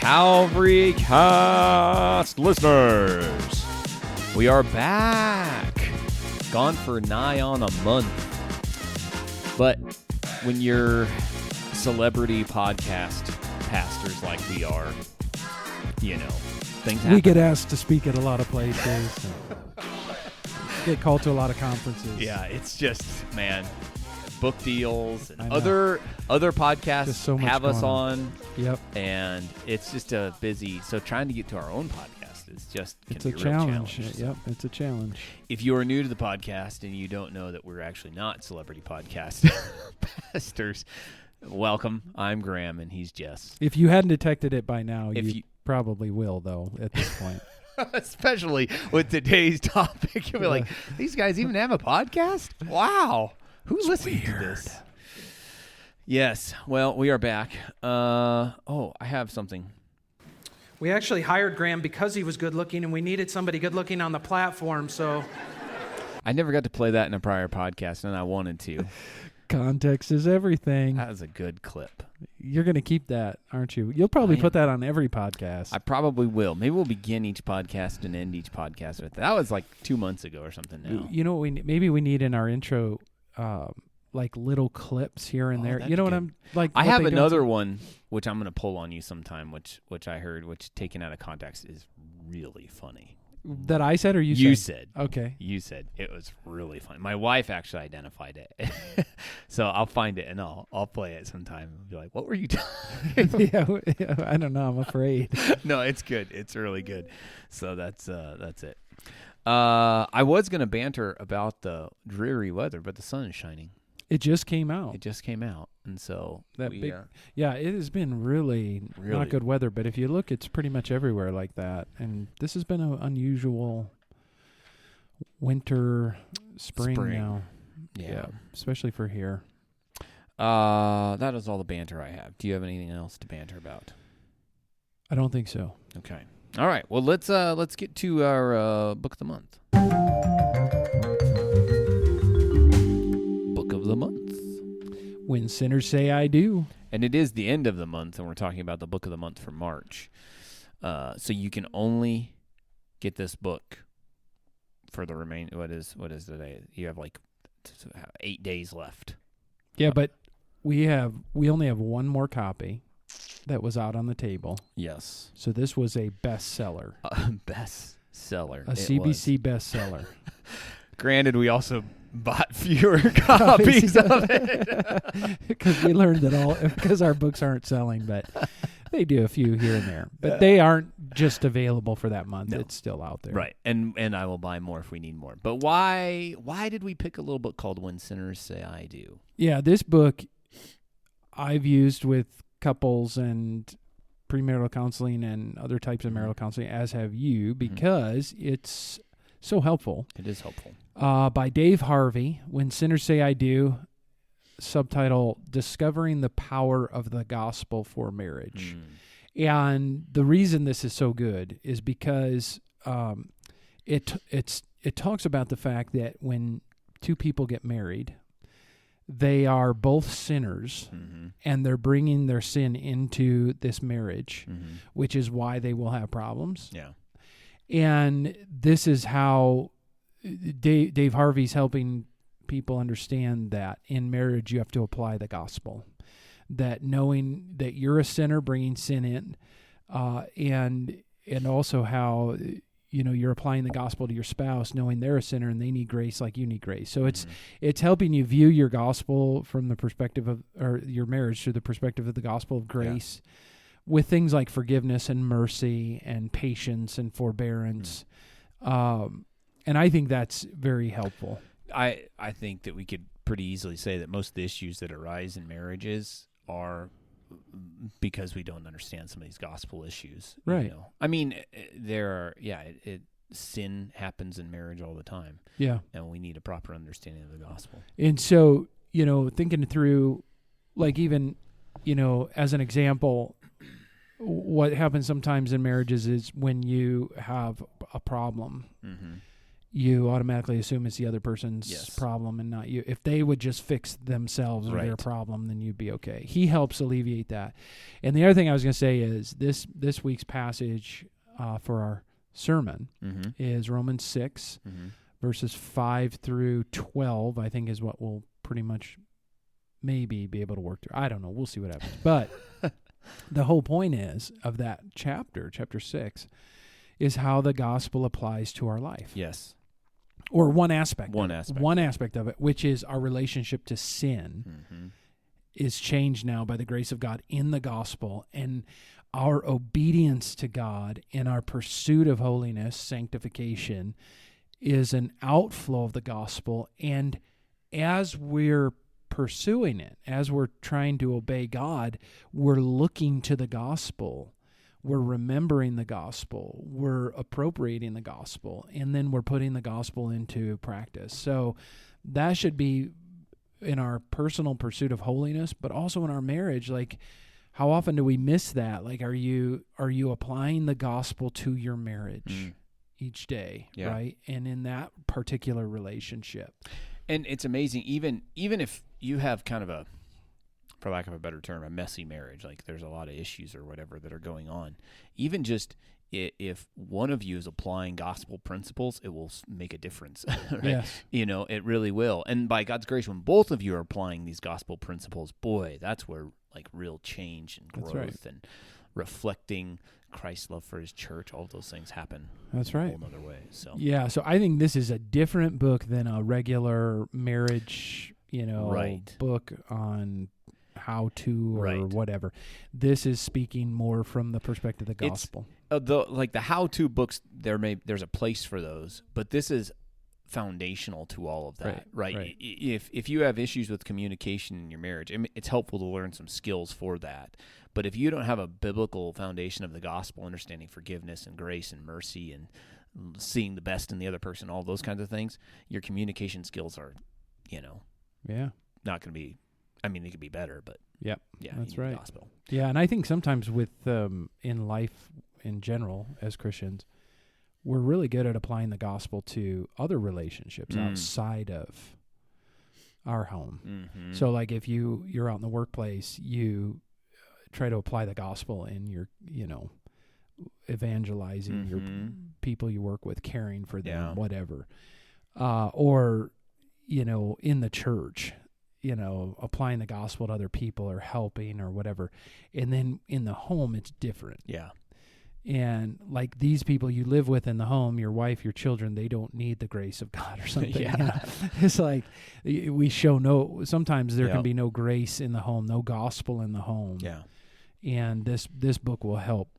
Calvary Cast listeners, we are back. Gone for nigh on a month. But when you're celebrity podcast pastors like we are, you know, things happen. We get asked to speak at a lot of places. Get called to a lot of conferences. Yeah, it's just, man, book deals and other podcasts so have us on. Yep. And it's just a busy, so trying to get to our own podcast it's a challenge. Yep, it's a challenge. If you are new to the podcast and you don't know that we're actually not celebrity podcast pastors, welcome. I'm Graham and he's Jess. If you hadn't detected it by now, you probably will, though, at this point. Especially with today's topic. You'll be like, these guys even have a podcast? Wow. Who's listening to this? Yes. Well, we are back. I have something. We actually hired Graham because he was good looking, and we needed somebody good looking on the platform, so. I never got to play that in a prior podcast, and I wanted to. Context is everything. That was a good clip. You're going to keep that, aren't you? You'll probably put that on every podcast. I probably will. Maybe we'll begin each podcast and end each podcast with that. That was like 2 months ago or something now. You know what maybe we need in our intro, like little clips here and there. You know what I'm like? I have another one, which I'm going to pull on you sometime, which I heard, which taken out of context is really funny. That I said or you said? You said. Okay. You said. It was really funny. My wife actually identified it. So I'll find it and I'll play it sometime and be like, what were you doing? yeah, I don't know. I'm afraid. No, it's good. It's really good. So that's it. I was going to banter about the dreary weather, but the sun is shining. It just came out. And so it has been really not good weather. But if you look, it's pretty much everywhere like that. And this has been an unusual winter, spring now. Yeah, especially for here. That is all the banter I have. Do you have anything else to banter about? I don't think so. Okay. All right. Well, let's get to our book of the month. Book of the month. When Sinners Say I Do. And it is the end of the month, and we're talking about the book of the month for March. So you can only get this book for the remaining. What is today? You have like 8 days left. Yeah, but we only have one more copy that was out on the table. Yes. So this was a bestseller. Bestseller. A CBC bestseller. Granted, we also bought fewer copies of it because we learned that because our books aren't selling, but they do a few here and there. But they aren't just available for that month. No. It's still out there, right? And I will buy more if we need more. But why did we pick a little book called "When Sinners Say I Do"? Yeah, this book I've used with couples and premarital counseling and other types of marital counseling, as have you, because it's so helpful. It is helpful. By Dave Harvey, When Sinners Say I Do, subtitle, Discovering the Power of the Gospel for Marriage. And the reason this is so good is because it talks about the fact that when two people get married, they are both sinners, and they're bringing their sin into this marriage, which is why they will have problems. Yeah. And this is how Dave Harvey's helping people understand that in marriage you have to apply the gospel. That knowing that you're a sinner, bringing sin in, and also how you're applying the gospel to your spouse, knowing they're a sinner and they need grace like you need grace. So it's helping you view your gospel from the perspective of, or your marriage through the perspective of the gospel of grace. Yeah. With things like forgiveness and mercy and patience and forbearance. And I think that's very helpful. I think that we could pretty easily say that most of the issues that arise in marriages are because we don't understand some of these gospel issues. Right. I mean, sin happens in marriage all the time. Yeah. And we need a proper understanding of the gospel. And so, thinking through, like even, as an example, what happens sometimes in marriages is when you have a problem, you automatically assume it's the other person's Yes. problem and not you. If they would just fix themselves or their Right. problem, then you'd be okay. He helps alleviate that. And the other thing I was going to say is this week's passage for our sermon Mm-hmm. is Romans 6, Mm-hmm. verses 5 through 12, I think is what we'll pretty much maybe be able to work through. I don't know. We'll see what happens. But the whole point is of that chapter 6, is how the gospel applies to our life. Yes. Or one aspect. One of it. aspect. One aspect of it, which is our relationship to sin, Mm-hmm. is changed now by the grace of God in the gospel, and our obedience to God in our pursuit of holiness, sanctification, is an outflow of the gospel. And as we're pursuing it, as we're trying to obey God, we're looking to the gospel. We're remembering the gospel. We're appropriating the gospel. And then we're putting the gospel into practice. So that should be in our personal pursuit of holiness, but also in our marriage. Like, how often do we miss that? Like, are you applying the gospel to your marriage each day, Yeah. right? And in that particular relationship. And it's amazing, even if you have kind of a, for lack of a better term, a messy marriage, like there's a lot of issues or whatever that are going on, even just if one of you is applying gospel principles, it will make a difference. Right? Yes. It really will. And by God's grace, when both of you are applying these gospel principles, boy, that's where like real change and That's growth right. and reflecting Christ's love for his church, all of those things happen. That's in a right. whole nother way. So Yeah, so I think this is a different book than a regular marriage, Right. book on how to or Right. whatever. This is speaking more from the perspective of the It's- gospel. the how-to books, there's a place for those, but this is foundational to all of that, right? Right. If you have issues with communication in your marriage, I mean, it's helpful to learn some skills for that. But if you don't have a biblical foundation of the gospel, understanding forgiveness and grace and mercy and seeing the best in the other person, all those kinds of things, your communication skills are, Yeah. not going to be. I mean, they could be better, but Yep. yeah, That's you need the right. gospel. Yeah, and I think sometimes with in life in general as Christians, we're really good at applying the gospel to other relationships outside of our home. Mm-hmm. So like if you're out in the workplace, you try to apply the gospel in your, evangelizing your people you work with, caring for them, Yeah. whatever. Or, in the church, applying the gospel to other people or helping or whatever. And then in the home, it's different. Yeah. And like these people you live with in the home, your wife, your children, they don't need the grace of God or something. Yeah. It's like we show sometimes there Yeah. can be no grace in the home, no gospel in the home. Yeah. And this book will help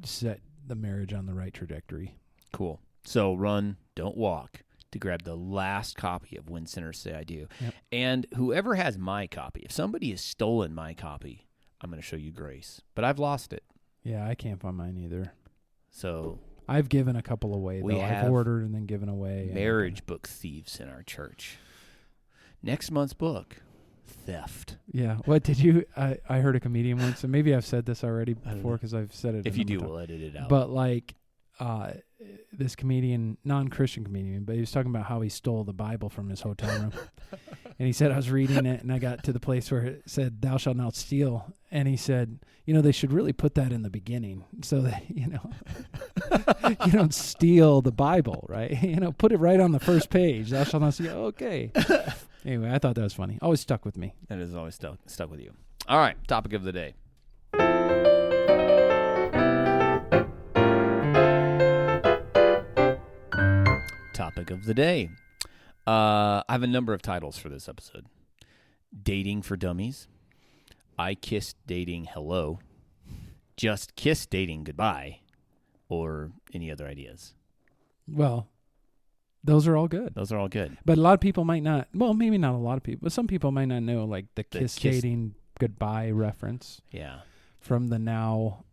set the marriage on the right trajectory. Cool. So run, don't walk, to grab the last copy of When Sinners Say I Do. Yep. And whoever has my copy, if somebody has stolen my copy, I'm going to show you grace. But I've lost it. Yeah, I can't find mine either. So I've given a couple away, We though. I've have ordered and then given away. marriage book thieves in our church. Next month's book, theft. Yeah. What did you... I heard a comedian once, and maybe I've said this already I don't before know. because I've said it. If a you number do, of times. we'll edit it out. But like this comedian, non-Christian comedian, but he was talking about how he stole the Bible from his hotel room. And he said, I was reading it and I got to the place where it said, thou shalt not steal. And he said, they should really put that in the beginning so that, you don't steal the Bible, right? Put it right on the first page. Thou shalt not steal. Okay. Anyway, I thought that was funny. Always stuck with me. That has always stuck with you. All right, topic of the day. Topic of the day. I have a number of titles for this episode. Dating for Dummies. I Kissed Dating Hello. Just Kiss Dating Goodbye. Or any other ideas. Well, those are all good. Those are all good. But a lot of people might not, well, maybe not a lot of people, but some people might not know like the kiss kiss- dating goodbye reference Yeah. from the now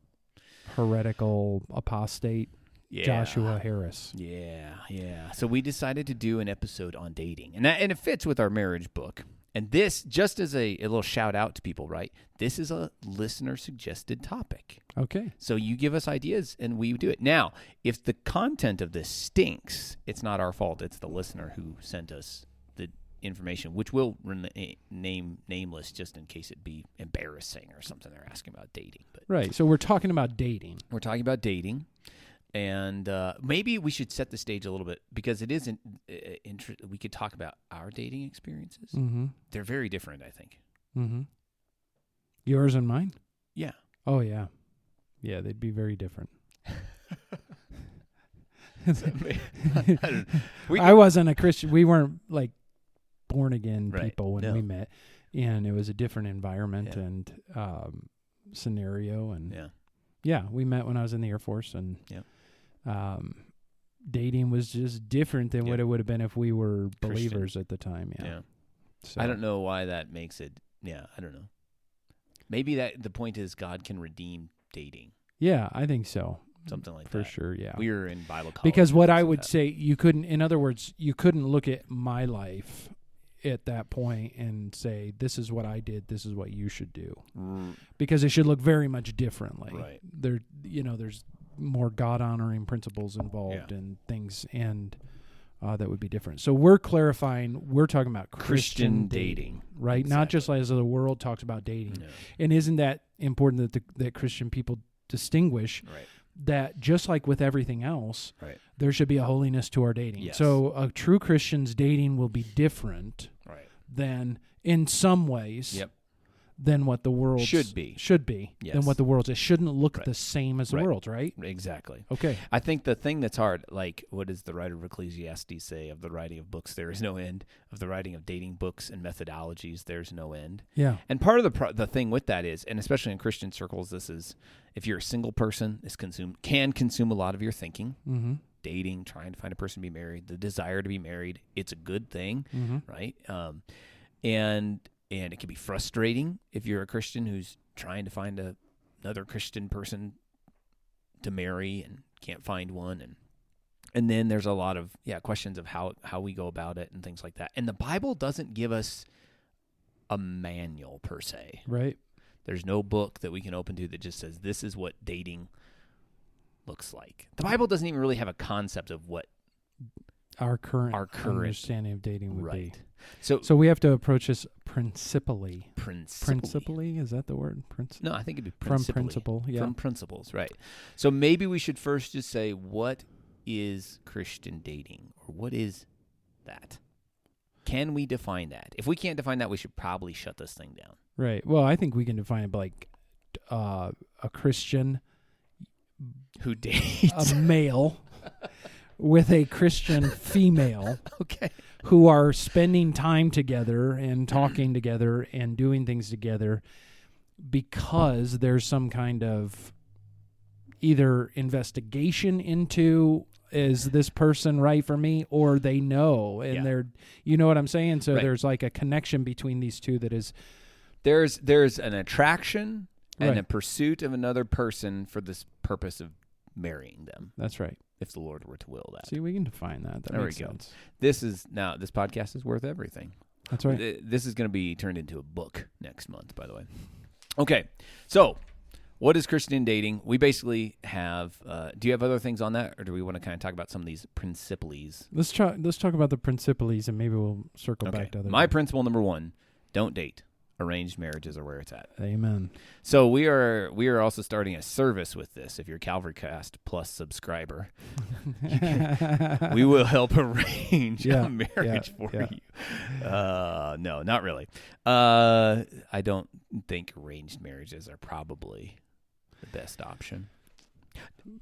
heretical apostate Yeah. Joshua Harris. Yeah. So we decided to do an episode on dating, and it fits with our marriage book. And this, just as a little shout out to people, right? This is a listener suggested topic. Okay. So you give us ideas and we do it. Now, if the content of this stinks, it's not our fault. It's the listener who sent us the information, which we'll name nameless just in case it be embarrassing or something they're asking about dating. But Right. So we're talking about dating. we're talking about dating. And maybe we should set the stage a little bit because it isn't. We could talk about our dating experiences. Mm-hmm. They're very different, I think. Mm-hmm. Yours and mine? Yeah. Oh, yeah. Yeah, they'd be very different. I wasn't a Christian. We weren't like born again people when we met, and it was a different environment and scenario. And we met when I was in the Air Force, and dating was just different than what it would have been if we were believers at the time. Yeah. So. I don't know why that makes it. Yeah, I don't know. Maybe that the point is God can redeem dating. Yeah, I think so. Something like for that. For sure, yeah. We were in Bible college. Because what I would say, you couldn't, in other words, you couldn't look at my life at that point and say, this is what I did, this is what you should do. Because it should look very much differently. Right. There's more God-honoring principles involved and things, and that would be different. So we're clarifying, we're talking about Christian dating, right? Exactly. Not just as the world talks about dating. No. And isn't that important that Christian people distinguish that just like with everything else, there should be a holiness to our dating. Yes. So a true Christian's dating will be different than, in some ways, than what the world should be. Than what the world's. It shouldn't look the same as the world's, right? Exactly. Okay. I think the thing that's hard, like what does the writer of Ecclesiastes say? Of the writing of books, there is no end. Of the writing of dating books and methodologies, there's no end. Yeah. And part of the thing with that is, and especially in Christian circles, this is, if you're a single person, this can consume a lot of your thinking. Mm-hmm. Dating, trying to find a person to be married, the desire to be married, it's a good thing, right? And it can be frustrating if you're a Christian who's trying to find another Christian person to marry and can't find one. And then there's a lot of questions of how we go about it and things like that. And the Bible doesn't give us a manual per se. Right. There's no book that we can open to that just says this is what dating looks like. The Bible doesn't even really have a concept of what our current understanding of dating would be. So we have to approach this principally. Principally? Is that the word? No, I think it'd be from principle. Yeah. From principles, right. So maybe we should first just say, what is Christian dating? Or what is that? Can we define that? If we can't define that, we should probably shut this thing down. Right. Well, I think we can define it like a Christian who dates a male with a Christian female. Okay. Who are spending time together and talking together and doing things together because there's some kind of either investigation into, is this person right for me, or they know and they're, you know what I'm saying? So there's like a connection between these two that is. There's an attraction and a pursuit of another person for this purpose of marrying them. That's right. If the Lord were to will that. See, we can define that. That makes sense. This podcast is worth everything. That's right. This is going to be turned into a book next month, by the way. Okay, so what is Christian dating? We basically have. Do you have other things on that, or do we want to kind of talk about some of these principles? Let's talk about the principles, and maybe we'll circle back to other. My principle number 1: don't date. Arranged marriages are where it's at. Amen. So we are also starting a service with this. If you're Calvary Cast Plus subscriber, we will help arrange a marriage for you. No, not really. I don't think arranged marriages are probably the best option.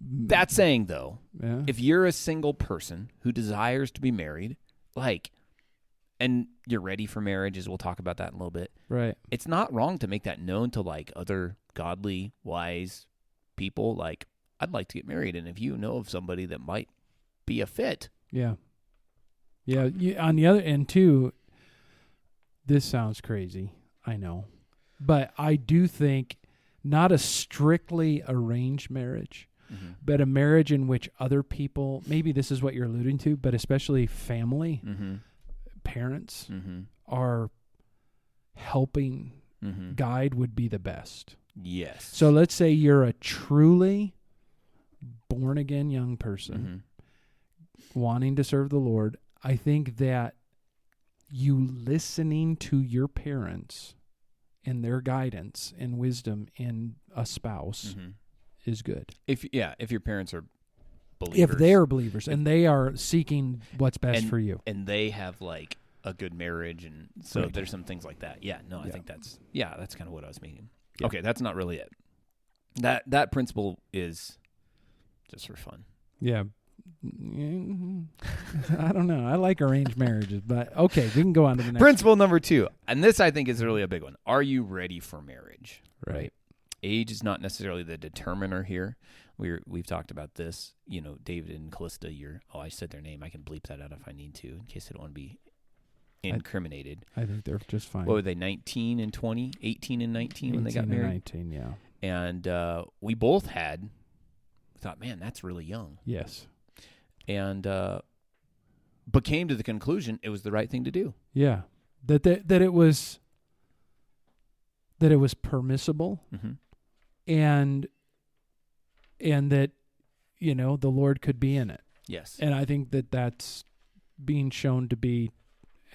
That saying, though, if you're a single person who desires to be married, and you're ready for marriage, as we'll talk about that in a little bit. Right. It's not wrong to make that known to other godly, wise people. I'd like to get married, and if you know of somebody that might be a fit. Yeah. Yeah. On the other end too, this sounds crazy. I know, but I do think not a strictly arranged marriage, but a marriage in which other people. Maybe this is what you're alluding to, but especially family. Parents are helping guide would be the best. Yes. So let's say you're a truly born-again young person wanting to serve the Lord. I think that you listening to your parents and their guidance and wisdom in a spouse is good. If your parents are believers. If they are believers and they are seeking what's best for you. And they have like a good marriage, and so there's some things like that. Yeah, no, I think that's kind of what I was meaning. Yeah. Okay, that's not really it. That principle is just for fun. Yeah. I don't know. I like arranged marriages, but okay, we can go on to the next. Principle number 2, and this I think is really a big one. Are you ready for marriage? Right. Age is not necessarily the determiner here. We've talked about this. You know, David and Callista, I said their name. I can bleep that out if I need to, in case I don't want to be incriminated. I think they're just fine. What were they, 19 and 20? 18 and 19 when they got married? 19, yeah. And we both thought, man, that's really young. Yes. And but came to the conclusion it was the right thing to do. Yeah. That it was permissible and that, you know, the Lord could be in it. Yes. And I think that that's being shown to be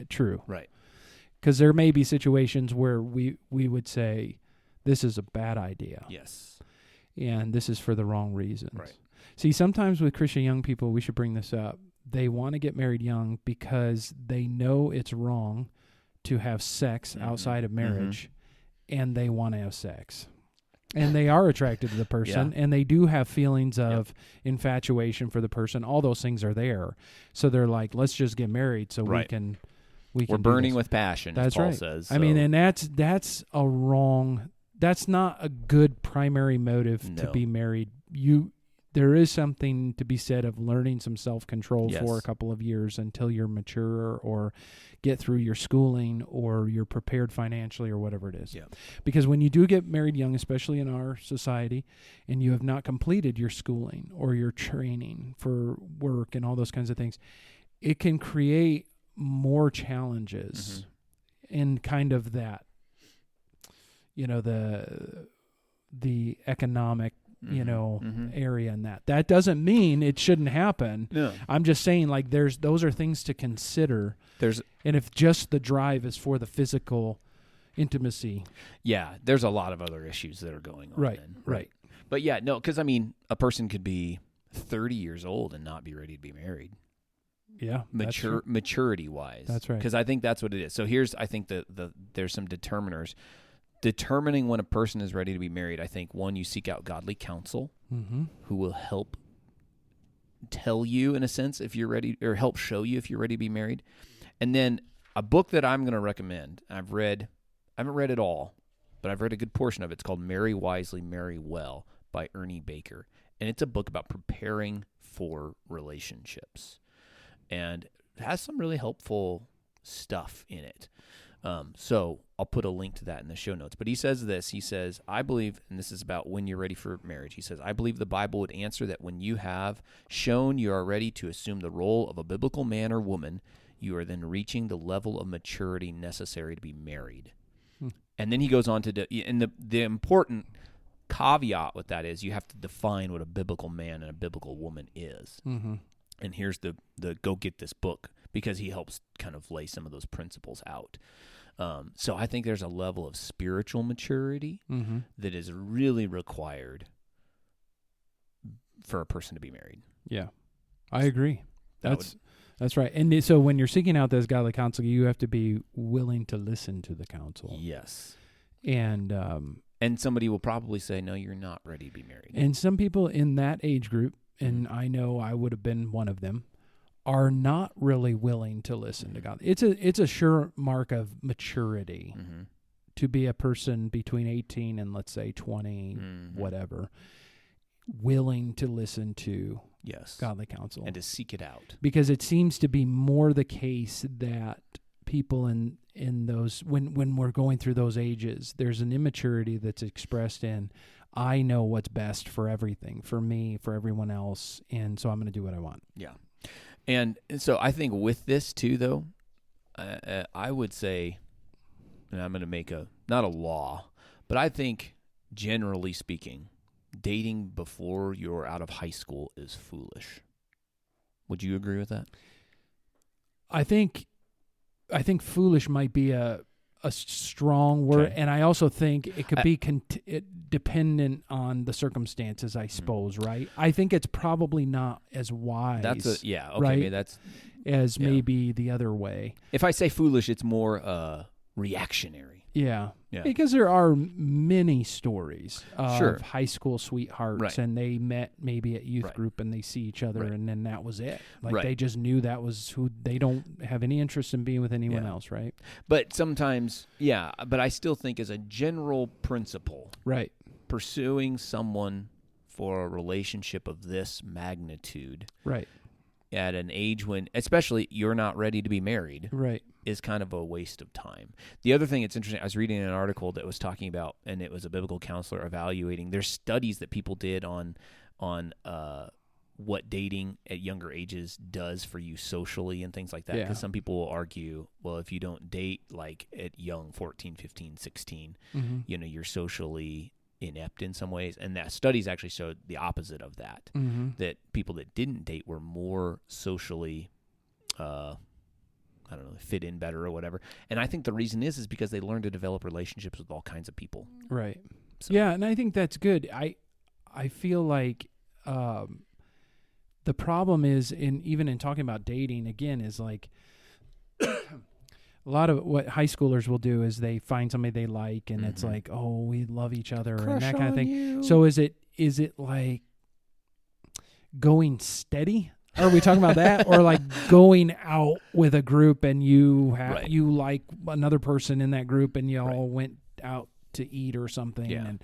true. Right. Because there may be situations where we would say, this is a bad idea. Yes. And this is for the wrong reasons. Right. See, sometimes with Christian young people, we should bring this up. They want to get married young because they know it's wrong to have sex outside of marriage, and they want to have sex. And they are attracted to the person, and they do have feelings of infatuation for the person. All those things are there. So they're like, let's just get married so we can We're burning with passion, that's as Paul right. says. So. I mean, and that's a wrong... That's not a good primary motive to be married. There is something to be said of learning some self-control for a couple of years until you're mature or get through your schooling or you're prepared financially or whatever it is. Yeah. Because when you do get married young, especially in our society, and you have not completed your schooling or your training for work and all those kinds of things, it can create more challenges in kind of that, you know, the economic, you know, area in that. That doesn't mean it shouldn't happen. No. I'm just saying, like, those are things to consider. And if just the drive is for the physical intimacy. Yeah, there's a lot of other issues that are going on. Right. But yeah, no, because I mean, a person could be 30 years old and not be ready to be married. Yeah, maturity wise. That's right. Because I think that's what it is. So I think there's some determiners. Determining when a person is ready to be married, I think, one, you seek out godly counsel who will help tell you, in a sense, if you're ready, or help show you if you're ready to be married. And then a book that I'm going to recommend, I haven't read it all, but I've read a good portion of it. It's called Marry Wisely, Marry Well by Ernie Baker. And it's a book about preparing for relationships. And it has some really helpful stuff in it. So I'll put a link to that in the show notes. But he says this. He says, I believe, and this is about when you're ready for marriage. He says, I believe the Bible would answer that when you have shown you are ready to assume the role of a biblical man or woman, you are then reaching the level of maturity necessary to be married. And then he goes on to, and the important caveat with that is you have to define what a biblical man and a biblical woman is. And here's the go get this book, because he helps kind of lay some of those principles out. So I think there's a level of spiritual maturity that is really required for a person to be married. Yeah, I agree. That's right. And so when you're seeking out this godly counsel, you have to be willing to listen to the counsel. Yes. And somebody will probably say, no, you're not ready to be married. And some people in that age group, and I know I would have been one of them, are not really willing to listen to God. It's a sure mark of maturity to be a person between 18 and, let's say, 20, whatever, willing to listen to godly counsel. And to seek it out. Because it seems to be more the case that people in those, when we're going through those ages, there's an immaturity that's expressed in, I know what's best for everything, for me, for everyone else, and so I'm going to do what I want. Yeah. And so I think with this too, though, I would say and I'm going to make not a law, but I think generally speaking, dating before you're out of high school is foolish. Would you agree with that? I think foolish might be a strong word, and I also think it could be dependent on the circumstances, I suppose, right? I think it's probably not as wise. Right? Maybe that's maybe the other way. If I say foolish, it's more reactionary. Yeah. Because there are many stories of high school sweethearts, and they met maybe at youth group, and they see each other, and then that was it. Like they just knew that was who. They don't have any interest in being with anyone else, right? But sometimes, but I still think as a general principle, right, pursuing someone for a relationship of this magnitude, right, at an age when, especially, you're not ready to be married, right, is kind of a waste of time. The other thing that's interesting, I was reading an article that was talking about, and it was a biblical counselor evaluating, there's studies that people did on what dating at younger ages does for you socially and things like that. Because some people will argue, well, if you don't date like at young 14, 15, 16, you're socially inept in some ways. And that studies actually showed the opposite of that, that people that didn't date were more socially fit in better or whatever. And I think the reason is because they learn to develop relationships with all kinds of people. Right. So. Yeah, and I think that's good. I feel like the problem is, even in talking about dating, again, is like a lot of what high schoolers will do is they find somebody they like, and it's like, oh, we love each other, and that kind of thing. You. So is it like going steady? Are we talking about that, or like going out with a group and you like another person in that group and you all went out to eat or something? Yeah. And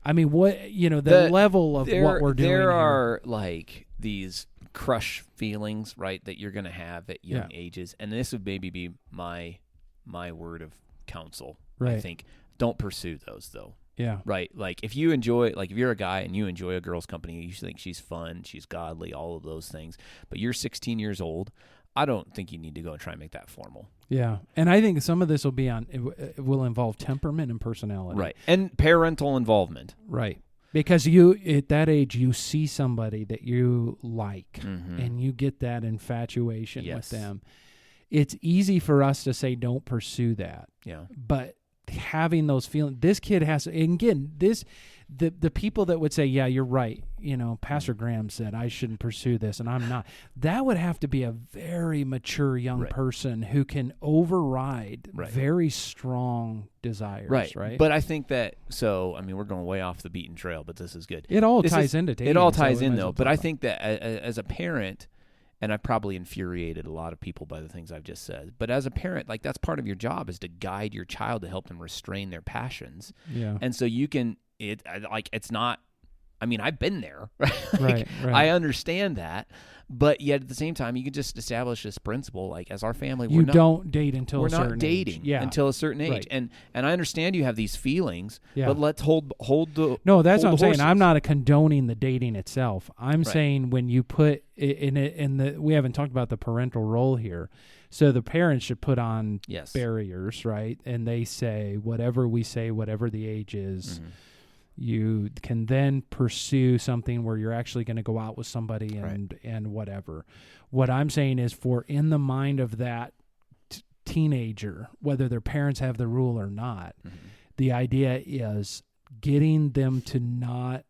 I mean, what the level of what we're doing. There are like these crush feelings, right, that you're going to have at young ages, and this would maybe be my word of counsel. Right. I think don't pursue those though. Yeah. Right. Like if you enjoy, like if you're a guy and you enjoy a girl's company, you think she's fun, she's godly, all of those things, but you're 16 years old, I don't think you need to go and try and make that formal. Yeah. And I think some of this will be it will involve temperament and personality. Right. And parental involvement. Right. Because you, at that age, you see somebody that you like, and you get that infatuation with them. It's easy for us to say, don't pursue that. Yeah. But having those feelings, this kid has, and again, the people that would say, yeah, you're right, Pastor Graham said I shouldn't pursue this, and I'm not, that would have to be a very mature young person who can override very strong desires, right? But I think that, we're going way off the beaten trail, but this is good. It all ties into dating. It all ties in, though, but I think that as a parent, and I've probably infuriated a lot of people by the things I've just said. But as a parent, like that's part of your job is to guide your child to help them restrain their passions. Yeah. And so you can, it's not, I've been there. Right? I understand that. But yet at the same time, you can just establish this principle, like as our family, you don't date until a certain age. We're not dating until a certain age. Right. And I understand you have these feelings, but let's hold the No, that's what I'm saying. horses. I'm not condoning the dating itself. I'm saying when you put we haven't talked about the parental role here. So the parents should put on barriers, right? And they say, whatever we say, whatever the age is, you can then pursue something where you're actually going to go out with somebody and whatever. What I'm saying is, for in the mind of that teenager, whether their parents have the rule or not, the idea is getting them to not,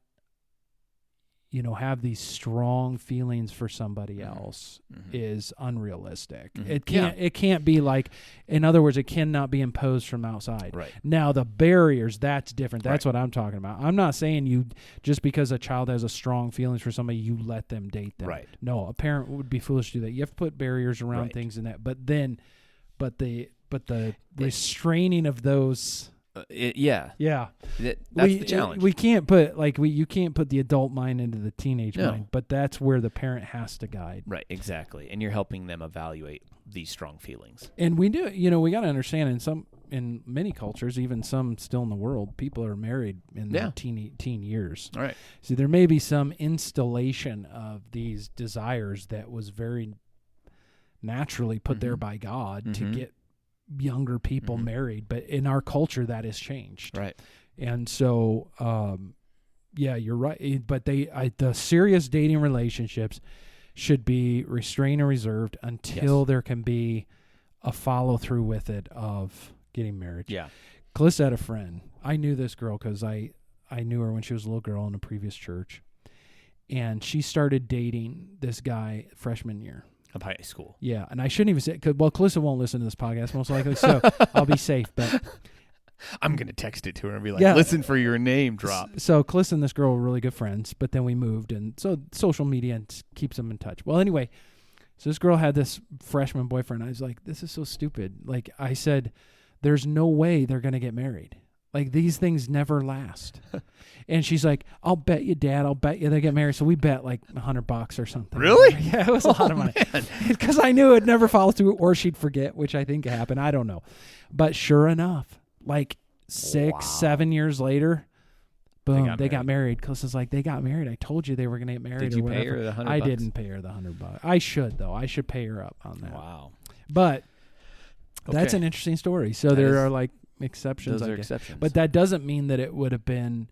have these strong feelings for somebody else is unrealistic. It can't be like, in other words, it cannot be imposed from outside. Right. Now the barriers, that's different. That's what I'm talking about. I'm not saying you, just because a child has a strong feelings for somebody, you let them date them. Right. No, a parent would be foolish to do that. You have to put barriers around things and that. But the restraining of those. That's the challenge. We can't put you can't put the adult mind into the teenage mind, but that's where the parent has to guide. Right, exactly. And you're helping them evaluate these strong feelings. And we do, we got to understand in many cultures, even some still in the world, people are married in their teen years. All right. So there may be some installation of these desires that was very naturally put there by God to get younger people married, but in our culture that has changed. Right. And so, yeah, you're right. But the serious dating relationships should be restrained and reserved until there can be a follow through with it of getting married. Yeah. Calista had a friend. I knew this girl because I knew her when she was a little girl in a previous church. And she started dating this guy freshman year of high school. Yeah, and I shouldn't even say, well, Calista won't listen to this podcast most likely, so I'll be safe. But I'm going to text it to her and be like, listen for your name drop. So Calista and this girl were really good friends, but then we moved, and so social media keeps them in touch. Well, anyway, so this girl had this freshman boyfriend. I was like, this is so stupid. Like I said, there's no way they're going to get married. Like, these things never last. And she's like, I'll bet you, Dad. I'll bet you they get married. So we bet like $100 or something. Really? Yeah, it was a lot of money. Because I knew it'd never follow through, or she'd forget, which I think happened. I don't know. But sure enough, like 6-7 years later, boom, they got married. Calista's like, they got married. I told you they were going to get married. Did you pay her the $100? I didn't pay her the $100. I should, though. I should pay her up on that. Wow. But that's an interesting story. So there are like exceptions. Those are exceptions. But that doesn't mean that it would have been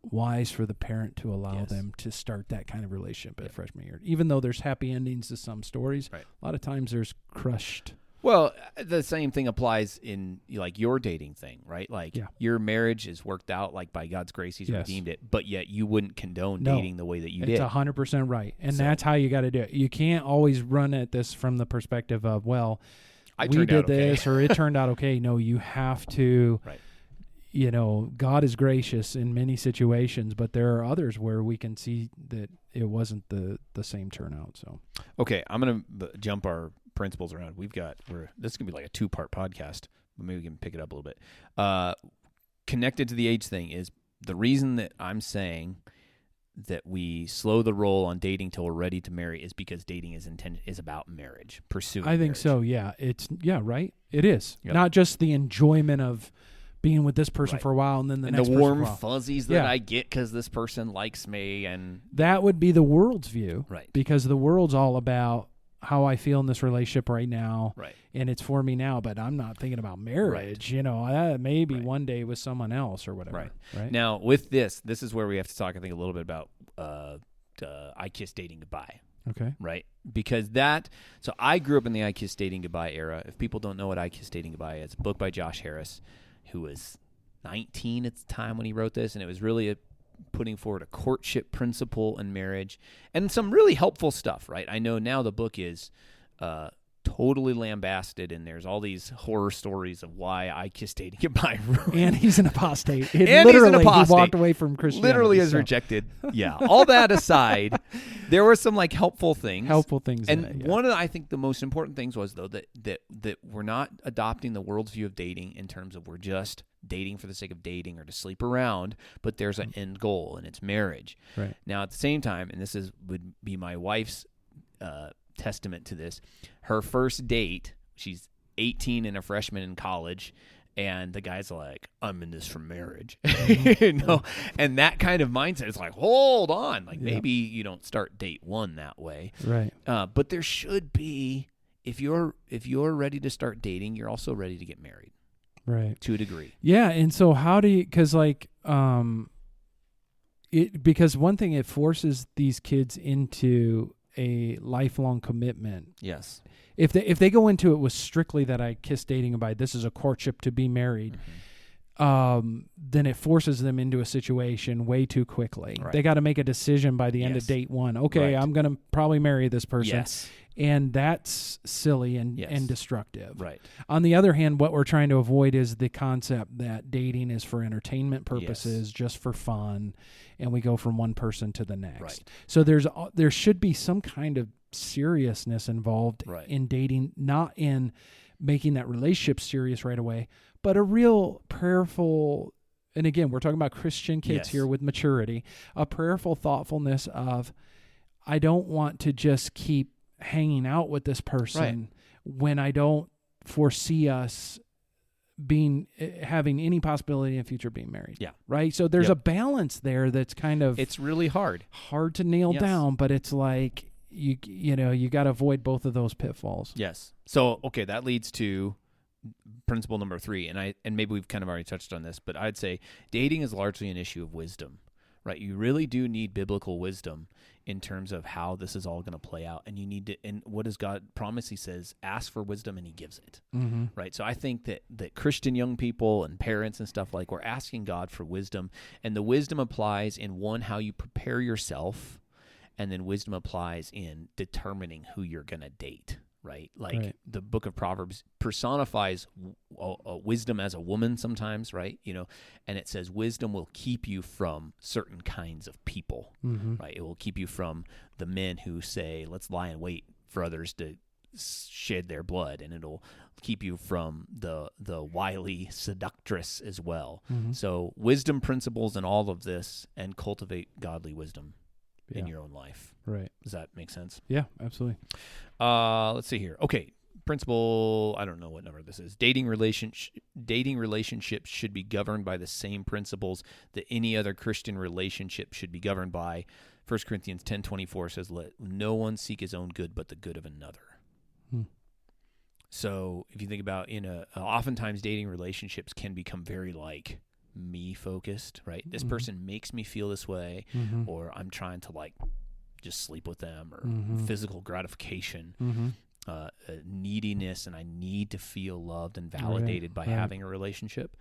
wise for the parent to allow them to start that kind of relationship at freshman year. Even though there's happy endings to some stories, a lot of times there's crushed. Well, the same thing applies in like your dating thing, right? Like your marriage is worked out like by God's grace, He's redeemed it, but yet you wouldn't condone dating the way that you did. It's 100% right. And that's how you got to do it. You can't always run at this from the perspective of, well, we did this or it turned out okay. No, you have to, you know, God is gracious in many situations, but there are others where we can see that it wasn't the same turnout. So, okay, I'm going to jump our principles around. This is going to be like a 2-part podcast, but maybe we can pick it up a little bit. Connected to the age thing is the reason that I'm saying that we slow the roll on dating till we're ready to marry is because dating is about marriage, pursuing I think marriage. so, yeah. Right? It is. Yep. Not just the enjoyment of being with this person for a while and then the next the person warm fuzzies that I get because this person likes me. And that would be the world's view. Right. Because the world's all about how I feel in this relationship right now. Right. And it's for me now, but I'm not thinking about marriage. Right. You know, maybe one day with someone else or whatever. Right. Now, with this is where we have to talk, I think, a little bit about I Kiss Dating Goodbye. Okay. Right? Because so I grew up in the I Kiss Dating Goodbye era. If people don't know what I Kiss Dating Goodbye is, it's a book by Josh Harris, who was 19 at the time when he wrote this, and it was really putting forward a courtship principle in marriage and some really helpful stuff, right? I know now the book is totally lambasted, and there's all these horror stories of why I Kiss Dating Goodbye. And he's an apostate. He's an apostate. He walked away from Christianity. Literally is rejected. Yeah. All that aside, there were some like helpful things. And one of I think the most important things was though that we're not adopting the world's view of dating in terms of we're just dating for the sake of dating or to sleep around, but there's an end goal, and it's marriage. Right. Now, at the same time, and this would be my wife's testament to this, her first date, she's 18 and a freshman in college, and the guy's like, I'm in this for marriage. You know? And that kind of mindset is like, hold on. Like, maybe you don't start date one that way. Right. But there should be, if you're ready to start dating, you're also ready to get married. Right. To a degree. Yeah. And so how do you, because like, because one thing, it forces these kids into a lifelong commitment. Yes. If they go into it with strictly that I Kiss Dating Goodbye, this is a courtship to be married, then it forces them into a situation way too quickly. Right. They got to make a decision by the end of date one. Okay, I'm going to probably marry this person. Yes. And that's silly and destructive. Right. On the other hand, what we're trying to avoid is the concept that dating is for entertainment purposes, just for fun, and we go from one person to the next. Right. So there should be some kind of seriousness involved in dating, not in making that relationship serious right away, but a real prayerful, and again, we're talking about Christian kids here with maturity, a prayerful thoughtfulness of, I don't want to just keep hanging out with this person when I don't foresee us having any possibility in the future being married. Yeah. Right. So there's a balance there that's kind of, it's really hard to nail down, but it's like, you know, you got to avoid both of those pitfalls. Yes. So, okay, that leads to principle number 3, and maybe we've kind of already touched on this, but I'd say dating is largely an issue of wisdom, right? You really do need biblical wisdom in terms of how this is all going to play out, and you need to. And what does God promise? He says, "Ask for wisdom, and He gives it." Mm-hmm. Right. So I think that Christian young people and parents and stuff, like, we're asking God for wisdom, and the wisdom applies in one, how you prepare yourself, and then wisdom applies in determining who you're going to date. Right? Like the book of Proverbs personifies wisdom as a woman sometimes, right? And it says wisdom will keep you from certain kinds of people, right? It will keep you from the men who say, let's lie in wait for others to shed their blood, and it'll keep you from the wily seductress as well. So wisdom principles in all of this, and cultivate godly wisdom in your own life. Right. Does that make sense? Yeah, absolutely. Let's see here. Okay. Principle, I don't know what number this is. Dating relationships should be governed by the same principles that any other Christian relationship should be governed by. 1 Corinthians 10:24 says, let no one seek his own good, but the good of another. So if you think about, oftentimes dating relationships can become very like me focused, right? This person makes me feel this way, or I'm trying to like just sleep with them, or physical gratification, neediness, and I need to feel loved and validated by having a relationship.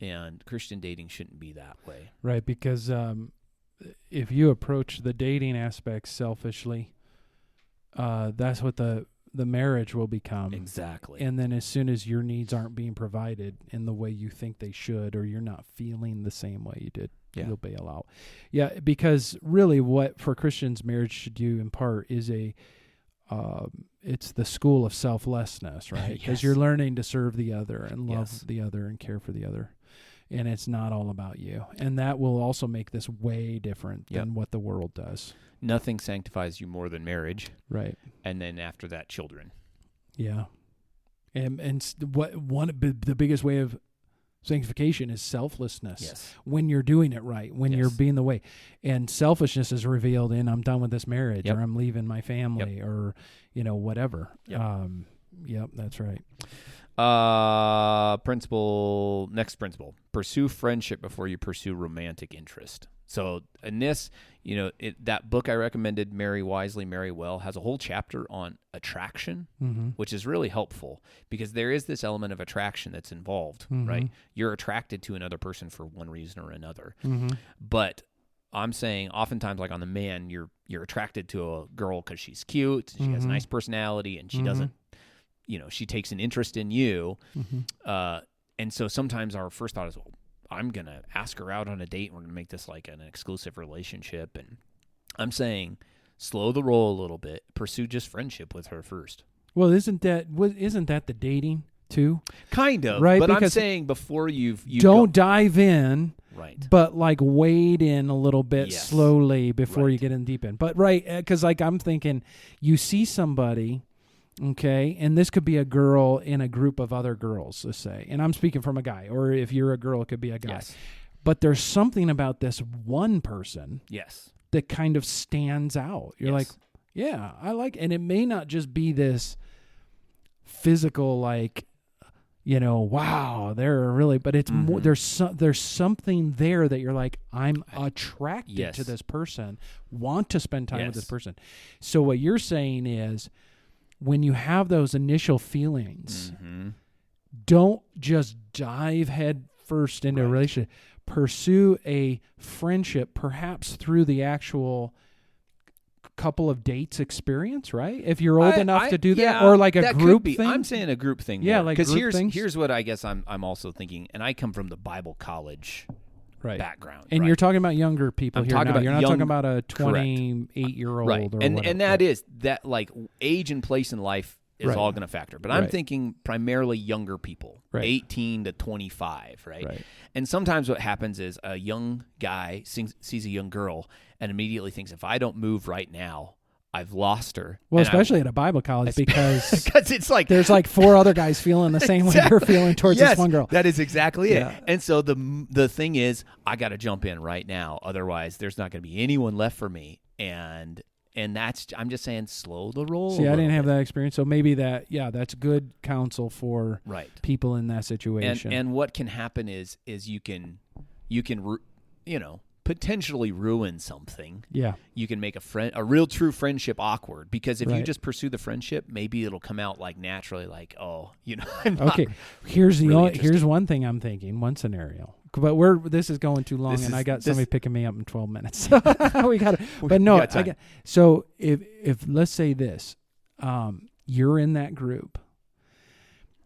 And Christian dating shouldn't be that way. Right, because if you approach the dating aspect selfishly, that's what the marriage will become. Exactly. And then as soon as your needs aren't being provided in the way you think they should, or you're not feeling the same way you did, you'll bail out. Yeah, because really what for Christians marriage should do in part is it's the school of selflessness, right? Because you're learning to serve the other and love the other and care for the other. And it's not all about you. And that will also make this way different than what the world does. Nothing sanctifies you more than marriage. Right. And then after that, children. Yeah. And the biggest way of sanctification is selflessness. Yes. When you're doing it right, when you're being the way. And selfishness is revealed in I'm done with this marriage, or I'm leaving my family, or whatever. Yep, that's right. Next principle, pursue friendship before you pursue romantic interest. So in this, that book I recommended, Marry Wisely, Marry Well, has a whole chapter on attraction, which is really helpful because there is this element of attraction that's involved, right? You're attracted to another person for one reason or another. But I'm saying oftentimes, like on the man, you're attracted to a girl because she's cute, she has a nice personality, and she doesn't, she takes an interest in you. And so sometimes our first thought is, well, I'm going to ask her out on a date, and we're going to make this like an exclusive relationship. And I'm saying slow the roll a little bit. Pursue just friendship with her first. Well, isn't that the dating too? Kind of. Right, but because I'm saying before you don't dive in. Right. But like wade in a little bit slowly before you get in deep end. But because like I'm thinking you see somebody, okay, and this could be a girl in a group of other girls, let's say, and I'm speaking from a guy, or if you're a girl, it could be a guy. Yes. But there's something about this one person that kind of stands out. You're like, yeah, I like, and it may not just be this physical, like, wow, they're really, but it's more, there's something there that you're like, I'm attracted to this person, want to spend time with this person. So what you're saying is, when you have those initial feelings, don't just dive head first into a relationship. Pursue a friendship, perhaps through the actual couple of dates experience, right? If you're old enough to do that, or like a group thing. I'm saying a group thing. Yeah, like because group things. Here's what I guess I'm also thinking, and I come from the Bible college background, and you're talking about younger people here now. You're not talking about a 28-year-old, right? Or and whatever. And that is that like age and place in life is all going to factor. But I'm thinking primarily younger people, 18 to 25, right? And sometimes what happens is a young guy sees a young girl and immediately thinks, if I don't move right now, I've lost her. Well, especially at a Bible college because it's like there's like 4 other guys feeling the same way you're feeling towards this one girl. That is exactly it. And so the thing is, I got to jump in right now. Otherwise, there's not going to be anyone left for me. And And I'm just saying, slow the roll. See, I didn't have that experience, so maybe that's good counsel for people in that situation. And what can happen is you can potentially ruin something. Yeah. You can make a real true friendship awkward, because if you just pursue the friendship, maybe it'll come out like naturally, like, oh, I'm not okay. Here's really one thing I'm thinking, one scenario. But this is going too long, and I got somebody picking me up in 12 minutes. We got to. But no, so if let's say this, you're in that group,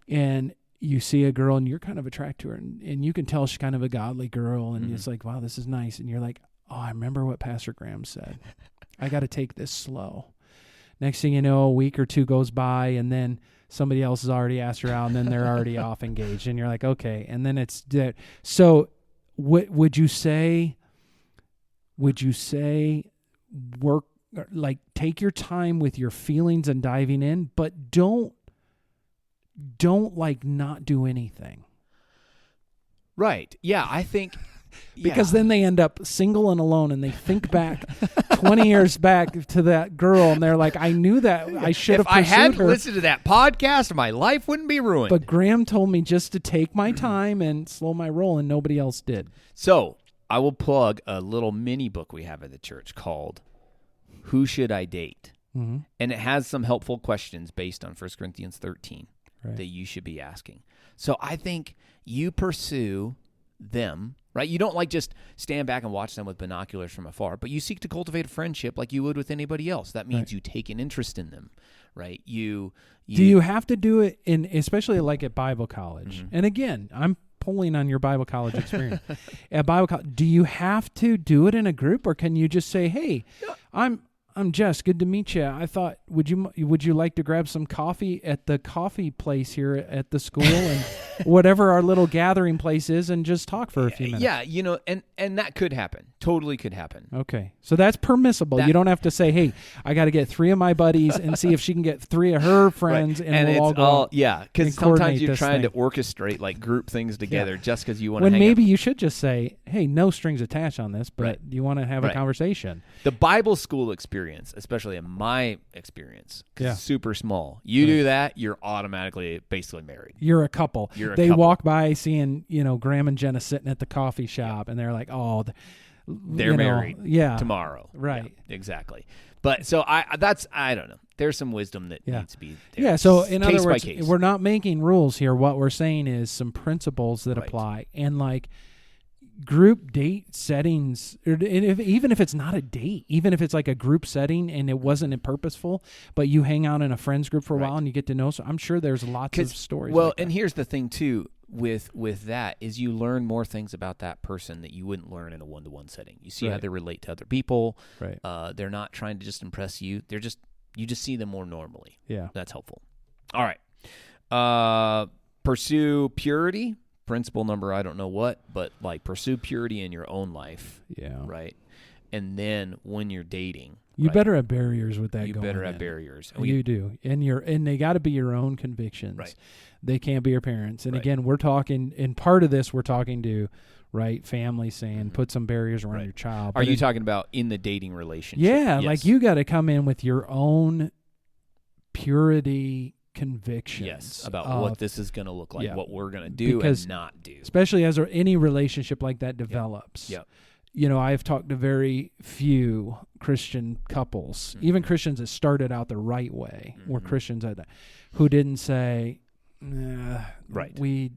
and you see a girl and you're kind of attracted to her, and you can tell she's kind of a godly girl, and it's like, wow, this is nice. And you're like, oh, I remember what Pastor Graham said. I got to take this slow. Next thing you know, a week or two goes by, and then somebody else has already asked her out, and then they're already off engaged, and you're like, okay, and then it's dead. So would you say work, like, take your time with your feelings and diving in, but don't like not do anything. Right. Yeah, I think because then they end up single and alone, and they think back 20 years back to that girl, and they're like, I knew that I should have pursued her. If I hadn't listened to that podcast, my life wouldn't be ruined. But Graham told me just to take my time and slow my roll, and nobody else did. So I will plug a little mini book we have at the church called Who Should I Date? Mm-hmm. And it has some helpful questions based on 1 Corinthians 13 that you should be asking. So I think you pursue them, right? You don't just stand back and watch them with binoculars from afar, but you seek to cultivate a friendship like you would with anybody else. That means you take an interest in them, right? Do you have to do it especially like at Bible college? Mm-hmm. And again, I'm pulling on your Bible college experience. At Bible college, do you have to do it in a group, or can you just say, hey, I'm Jess. Good to meet you. I thought, would you like to grab some coffee at the coffee place here at the school and whatever our little gathering place is, and just talk for a few minutes? Yeah, and that could happen. Totally could happen. Okay, so that's permissible. You don't have to say, hey, I got to get 3 of my buddies and see if she can get 3 of her friends, and we'll all go. Because sometimes you're trying to orchestrate like group things together just because you want to. When maybe you should just say, hey, no strings attached on this, but you want to have a conversation. The Bible school experience, especially in my experience, because it's super small. You do that, you're automatically basically married. You're a couple. They walk by seeing, Graham and Jenna sitting at the coffee shop, and they're like, oh, they're married tomorrow. Right. Yeah, exactly. But so I don't know. There's some wisdom that needs to be there. Yeah, so in other words, case. We're not making rules here. What we're saying is some principles that apply. And like group date settings, even if it's not a date, even if it's like a group setting and it wasn't purposeful, but you hang out in a friends group for a while and you get to know. So I'm sure there's lots of stories. Well, and here's the thing too with that is you learn more things about that person that you wouldn't learn in a one-to-one setting. You see how they relate to other people. Right. They're not trying to just impress you. You just see them more normally. Yeah. That's helpful. All right. Pursue purity. Principle number, I don't know what, but like pursue purity in your own life. Yeah. Right. And then when you're dating, you better have barriers with that. You better have barriers. You do. And they got to be your own convictions. Right. They can't be your parents. And again, we're talking, in part of this, we're talking to, family saying, put some barriers around your child. Are you talking about in the dating relationship? Yeah. Yes. Like you got to come in with your own purity convictions about what this is going to look like, what we're going to do and not do. Especially as any relationship like that develops. Yep. I've talked to very few Christian couples, even Christians that started out the right way, were Christians who didn't say, we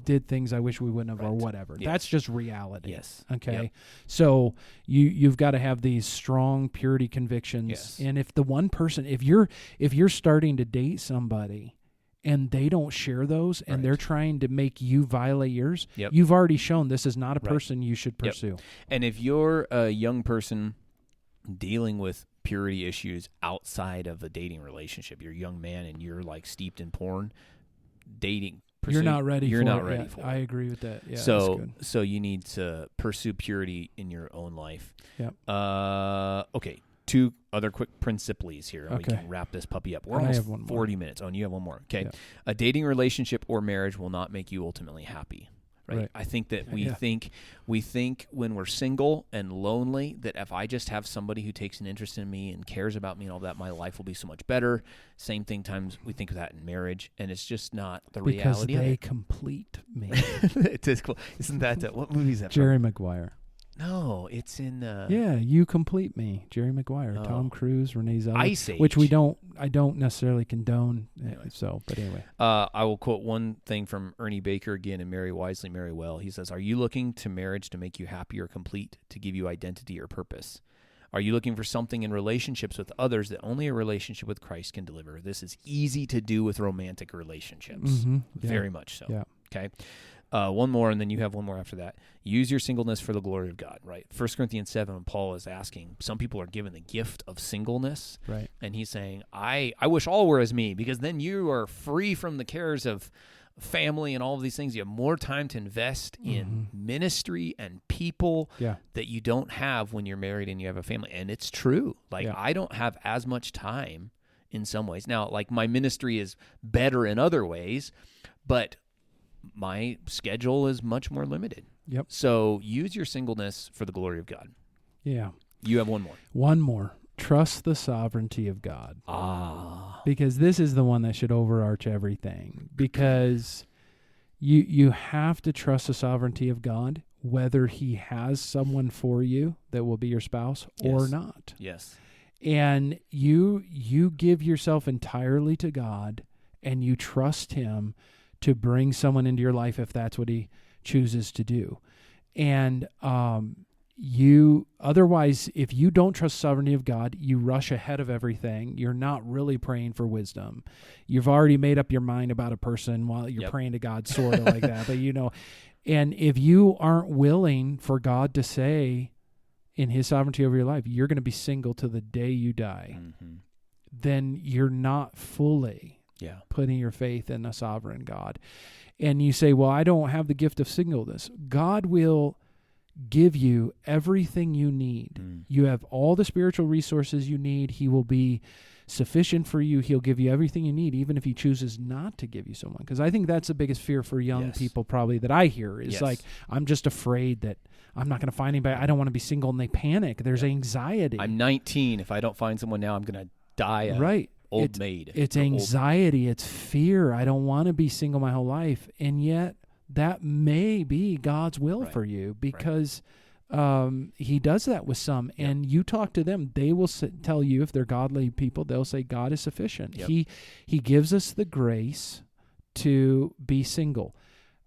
did things I wish we wouldn't have, or whatever. Yes. That's just reality. Yes. Okay. Yep. So you've got to have these strong purity convictions. Yes. And if the one person, if you're starting to date somebody and they don't share those and they're trying to make you violate yours, you've already shown this is not a person you should pursue. Yep. And if you're a young person dealing with purity issues outside of a dating relationship, you're a young man and you're like steeped in porn, you're not ready for it. I agree with that. Yeah. So you need to pursue purity in your own life. Yep. Okay. 2 other quick principles here. And we can wrap this puppy up. We're almost 40 minutes. Oh, and you have one more. Okay. Yep. A dating relationship or marriage will not make you ultimately happy. Right. I think that we think when we're single and lonely that if I just have somebody who takes an interest in me and cares about me and all that, my life will be so much better. Same thing times we think of that in marriage, and it's just not the reality. Because they complete me. It is cool. Isn't that what movie is that? Jerry Maguire. No, it's in. Yeah, You Complete Me, Jerry Maguire, Tom Cruise, Renee Zellweger, Ice Age, which I don't necessarily condone. Anyway. But anyway, I will quote one thing from Ernie Baker again in Marry Wisely, Marry Well. He says, "Are you looking to marriage to make you happy or complete, to give you identity or purpose? Are you looking for something in relationships with others that only a relationship with Christ can deliver? This is easy to do with romantic relationships, very much so." Yeah. Okay. One more, and then you have one more after that. Use your singleness for the glory of God, right? 1 Corinthians 7, Paul is asking, some people are given the gift of singleness, right? And he's saying, I wish all were as me, because then you are free from the cares of family and all of these things. You have more time to invest in ministry and people that you don't have when you're married and you have a family. And it's true. Like, I don't have as much time in some ways. Now, like, my ministry is better in other ways, but my schedule is much more limited. Yep. So use your singleness for the glory of God. Yeah. You have one more. One more. Trust the sovereignty of God. Because this is the one that should overarch everything. Because you have to trust the sovereignty of God, whether he has someone for you that will be your spouse or not. Yes. And you give yourself entirely to God, and you trust him to bring someone into your life if that's what he chooses to do. And otherwise, if you don't trust the sovereignty of God, you rush ahead of everything. You're not really praying for wisdom. You've already made up your mind about a person while you're praying to God, sort of like that. But and if you aren't willing for God to say in his sovereignty over your life, you're going to be single till the day you die, then you're not fully putting your faith in a sovereign God. And you say, well, I don't have the gift of singleness. God will give you everything you need. You have all the spiritual resources you need. He will be sufficient for you. He'll give you everything you need, even if he chooses not to give you someone. Because I think that's the biggest fear for young people probably that I hear is like, I'm just afraid that I'm not going to find anybody. I don't want to be single, and they panic. There's anxiety. I'm 19. If I don't find someone now, I'm going to die. Right. Old maid. It's anxiety. It's fear. I don't want to be single my whole life. And yet that may be God's will for you, because he does that with some. And you talk to them, they will tell you, if they're godly people, they'll say God is sufficient. He gives us the grace to be single.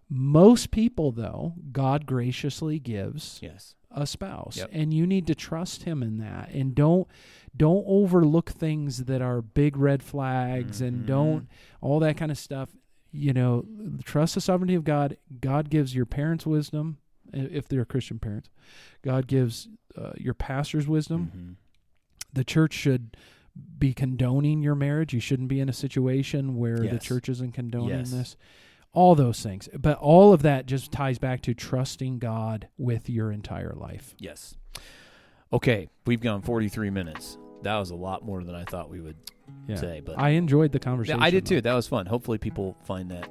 Most people, though, God graciously gives a spouse, and you need to trust him in that, and don't overlook things that are big red flags, and don't all that kind of stuff. Trust the sovereignty of God. God gives your parents wisdom, if they're Christian parents. God gives your pastors wisdom. The church should be condoning your marriage. You shouldn't be in a situation where the church isn't condoning this. All those things. But all of that just ties back to trusting God with your entire life. Yes. Okay, we've gone 43 minutes. That was a lot more than I thought we would say. But I enjoyed the conversation. Yeah, I did too. That was fun. Hopefully people find that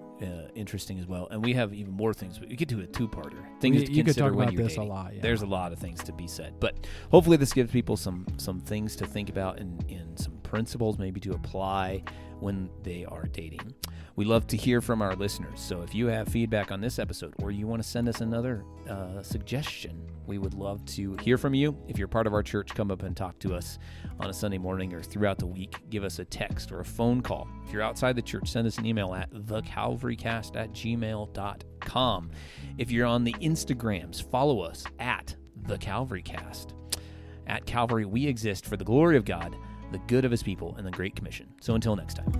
interesting as well. And we have even more things. We could do a two-parter. Things to consider when you're dating. A lot. Yeah. There's a lot of things to be said. But hopefully this gives people some things to think about and some principles maybe to apply when they are dating. We love to hear from our listeners. So if you have feedback on this episode, or you want to send us another suggestion, we would love to hear from you. If you're part of our church, come up and talk to us on a Sunday morning or throughout the week. Give us a text or a phone call. If you're outside the church, send us an email at thecalvarycast@gmail.com. If you're on the Instagrams, follow us at thecalvarycast. At Calvary, we exist for the glory of God, the good of his people, and the Great Commission. So until next time.